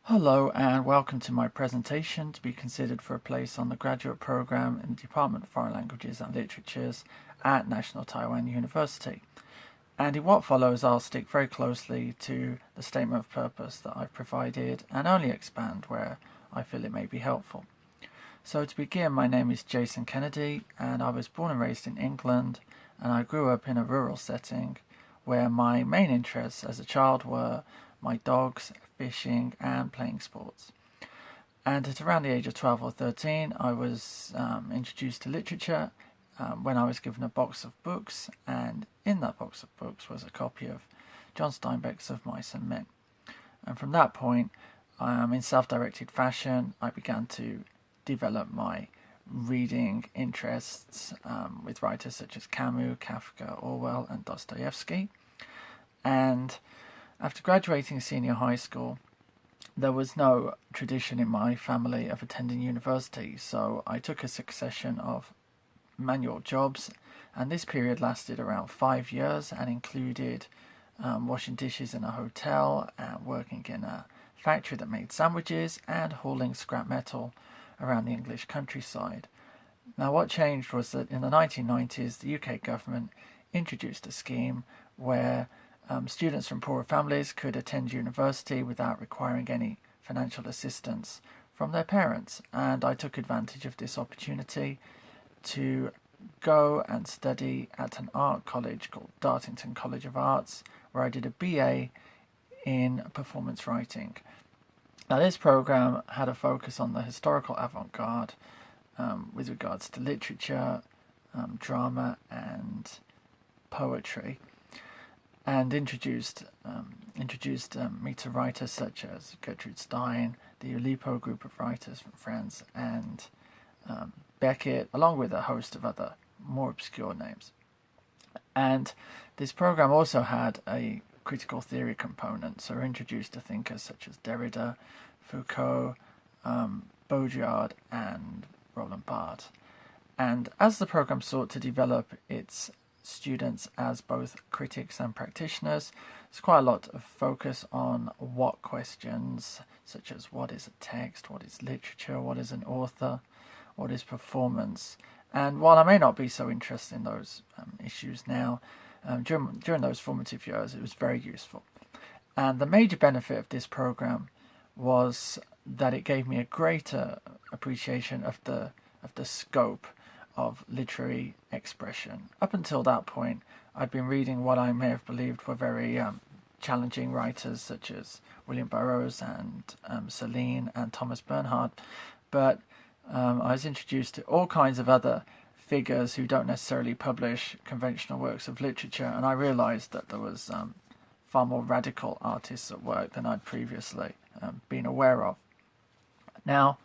Hello and welcome to my presentation to be considered for a place on the graduate program in the Department of Foreign Languages and Literatures at National Taiwan University. And in what follows, I'll stick very closely to the statement of purpose that I've provided and only expand where I feel it may be helpful. So to begin, my name is Jason Kennedy and I was born and raised in England, and I grew up in a rural setting where my main interests as a child were my dogs, fishing and playing sports. And at around the age of 12 or 13, I was introduced to literature when I was given a box of books, and in that box of books was a copy of John Steinbeck's Of Mice and Men. And from that point, in self-directed fashion, I began to develop my reading interests with writers such as Camus, Kafka, Orwell and Dostoevsky. And after graduating senior high school, there was no tradition in my family of attending university, so I took a succession of manual jobs, and this period lasted around 5 years and included washing dishes in a hotel, working in a factory that made sandwiches, and hauling scrap metal around the English countryside. Now, what changed was that in the 1990s, the UK government introduced a scheme where students from poorer families could attend university without requiring any financial assistance from their parents, and I took advantage of this opportunity to go and study at an art college called Dartington College of Arts, where I did a BA in performance writing. Now, this program had a focus on the historical avant-garde with regards to literature, drama and poetry, and introduced me to writers such as Gertrude Stein, the Oulipo group of writers from France, and Beckett, along with a host of other more obscure names. And this program also had a critical theory component, so we're introduced to thinkers such as Derrida, Foucault, Baudrillard, and Roland Barthes. And as the program sought to develop its students as both critics and practitioners, there's quite a lot of focus on what questions, such as what is a text, what is literature, what is an author, what is performance. And while I may not be so interested in those issues now, during those formative years it was very useful. And the major benefit of this program was that it gave me a greater appreciation of the scope of literary expression. Up until that point, I'd been reading what I may have believed were very challenging writers such as William Burroughs and Celine and Thomas Bernhard, but I was introduced to all kinds of other figures who don't necessarily publish conventional works of literature, and I realized that there was far more radical artists at work than I'd previously been aware of. Now,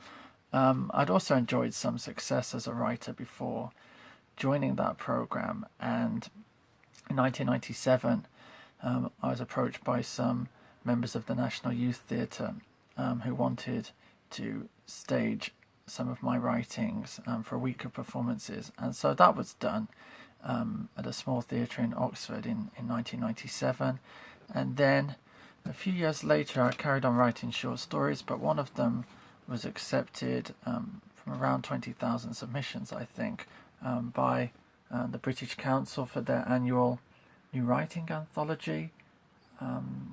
I'd also enjoyed some success as a writer before joining that program, and in 1997 I was approached by some members of the National Youth Theatre who wanted to stage some of my writings for a week of performances, and so that was done at a small theatre in Oxford in 1997. And then a few years later I carried on writing short stories, but one of them was accepted from around 20,000 submissions, I think, by the British Council for their annual new writing anthology,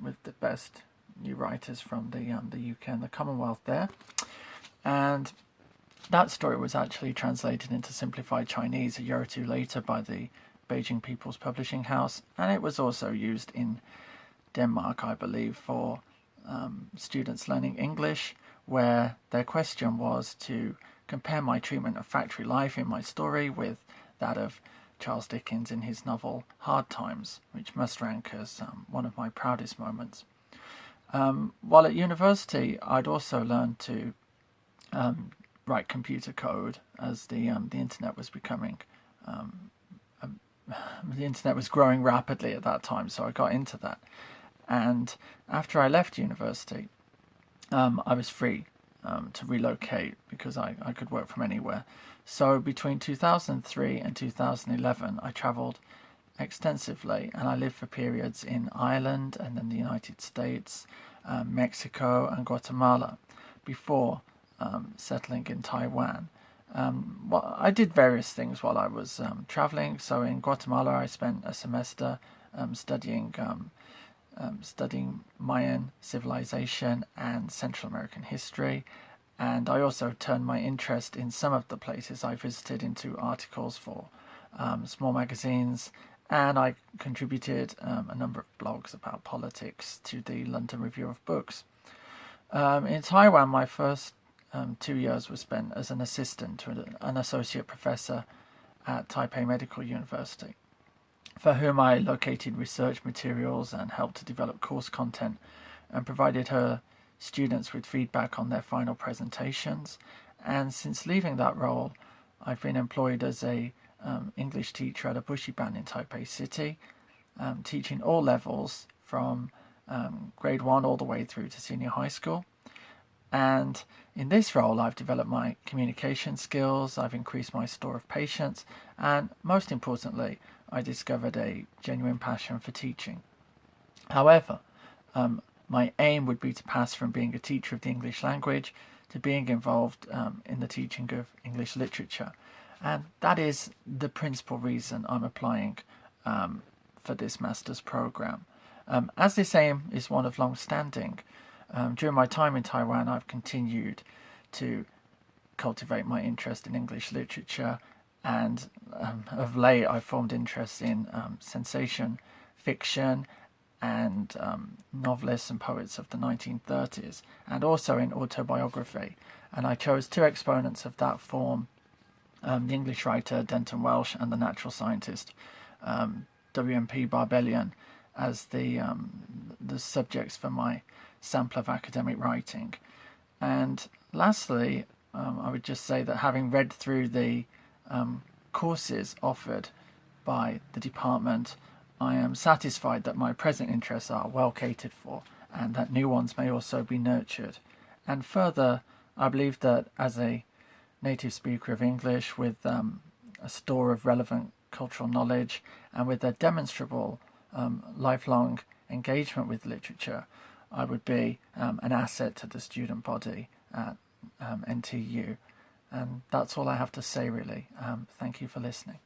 with the best new writers from the UK and the Commonwealth there. And that story was actually translated into simplified Chinese a year or two later by the Beijing People's Publishing House, and it was also used in Denmark, I believe, for students learning English, where their question was to compare my treatment of factory life in my story with that of Charles Dickens in his novel Hard Times, which must rank as one of my proudest moments. While at university, I'd also learned to write computer code as the internet was becoming the internet was growing rapidly at that time, so I got into that. And after I left university, I was free to relocate because I could work from anywhere. So between 2003 and 2011, I travelled extensively, and I lived for periods in Ireland and then the United States, Mexico and Guatemala before settling in Taiwan. I did various things while I was traveling. So in Guatemala, I spent a semester studying Mayan civilization and Central American history. And I also turned my interest in some of the places I visited into articles for small magazines, and I contributed a number of blogs about politics to the London Review of Books. In Taiwan, my first 2 years was spent as an assistant to an associate professor at Taipei Medical University, for whom I located research materials and helped to develop course content and provided her students with feedback on their final presentations. And since leaving that role, I've been employed as a English teacher at a bushiban in Taipei City, teaching all levels from grade 1 all the way through to senior high school. And in this role, I've developed my communication skills, I've increased my store of patience, and most importantly, I discovered a genuine passion for teaching. However, my aim would be to pass from being a teacher of the English language to being involved in the teaching of English literature. And that is the principal reason I'm applying for this master's program. As this aim is one of long-standing, during my time in Taiwan, I've continued to cultivate my interest in English literature, and of late I've formed interest in sensation fiction and novelists and poets of the 1930s, and also in autobiography. And I chose two exponents of that form, the English writer Denton Welsh and the natural scientist W.M.P. Barbellion, as the subjects for my sample of academic writing. And lastly, I would just say that having read through the courses offered by the department, I am satisfied that my present interests are well catered for and that new ones may also be nurtured. And further, I believe that as a native speaker of English with a store of relevant cultural knowledge and with a demonstrable lifelong engagement with literature, I would be an asset to the student body at NTU. And that's all I have to say, really. Thank you for listening.